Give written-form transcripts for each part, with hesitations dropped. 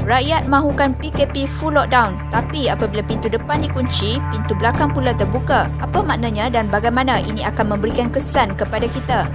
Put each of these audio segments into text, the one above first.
Rakyat mahukan PKP full lockdown, tapi apabila pintu depan dikunci, pintu belakang pula terbuka. Apa maknanya dan bagaimana ini akan memberikan kesan kepada kita?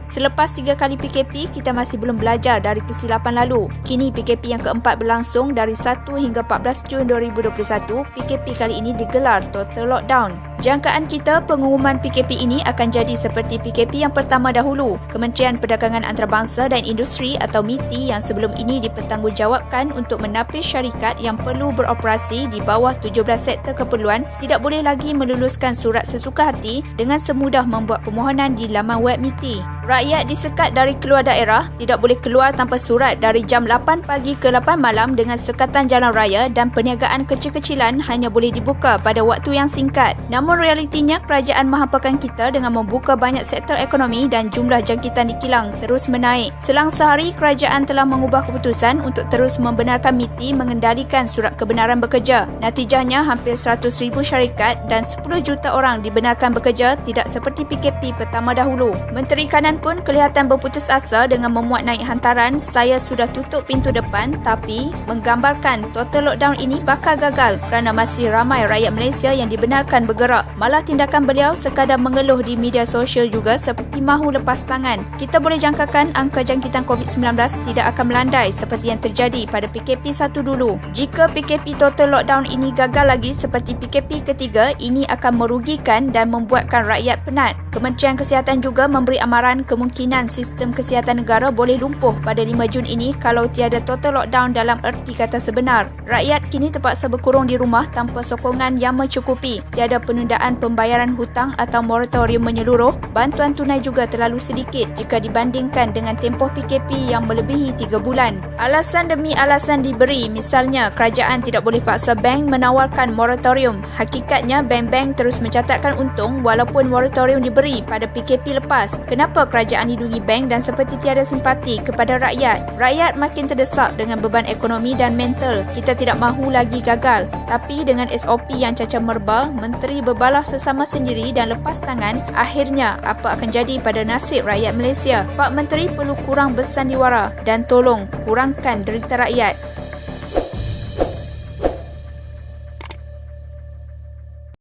Selepas 3 kali PKP, kita masih belum belajar dari kesilapan lalu. Kini PKP yang keempat berlangsung dari 1 hingga 14 Jun 2021. PKP kali ini digelar total lockdown. Jangkaan kita pengumuman PKP ini akan jadi seperti PKP yang pertama dahulu. Kementerian Perdagangan Antarabangsa dan Industri atau MITI yang sebelum ini dipertanggungjawabkan untuk menapis syarikat yang perlu beroperasi di bawah 17 sektor keperluan tidak boleh lagi meluluskan surat sesuka hati dengan semudah membuat permohonan di laman web MITI. Rakyat disekat dari keluar daerah, tidak boleh keluar tanpa surat dari jam 8 pagi ke 8 malam dengan sekatan jalan raya dan perniagaan kecil-kecilan hanya boleh dibuka pada waktu yang singkat. Namun realitinya, kerajaan mahapakan kita dengan membuka banyak sektor ekonomi dan jumlah jangkitan di kilang terus menaik. Selang sehari, kerajaan telah mengubah keputusan untuk terus membenarkan MITI mengendalikan surat kebenaran bekerja. Natijahnya, hampir 100,000 syarikat dan 10 juta orang dibenarkan bekerja tidak seperti PKP pertama dahulu. Menteri Kanan pun kelihatan berputus asa dengan memuat naik hantaran "Saya sudah tutup pintu depan", tapi menggambarkan total lockdown ini bakal gagal kerana masih ramai rakyat Malaysia yang dibenarkan bergerak. Malah tindakan beliau sekadar mengeluh di media sosial juga seperti mahu lepas tangan. Kita boleh jangkakan angka jangkitan COVID-19 tidak akan melandai seperti yang terjadi pada PKP 1 dulu. Jika PKP total lockdown ini gagal lagi seperti PKP ketiga, ini akan merugikan dan membuatkan rakyat penat. Kementerian Kesihatan juga memberi amaran kemungkinan sistem kesihatan negara boleh lumpuh pada 5 Jun ini kalau tiada total lockdown dalam erti kata sebenar. Rakyat kini terpaksa berkurung di rumah tanpa sokongan yang mencukupi. Tiada penundaan pembayaran hutang atau moratorium menyeluruh. Bantuan tunai juga terlalu sedikit jika dibandingkan dengan tempoh PKP yang melebihi 3 bulan. Alasan demi alasan diberi, misalnya kerajaan tidak boleh paksa bank menawarkan moratorium. Hakikatnya bank-bank terus mencatatkan untung walaupun moratorium diberi pada PKP lepas. Kenapa kerajaan hidungi bank dan seperti tiada simpati kepada rakyat? Rakyat makin terdesak dengan beban ekonomi dan mental. Kita tidak mahu lagi gagal. Tapi dengan SOP yang cacar merba, menteri berbalas sesama sendiri dan lepas tangan, akhirnya apa akan jadi pada nasib rakyat Malaysia? Pak Menteri perlu kurang bersandiwara dan tolong kurangkan derita rakyat.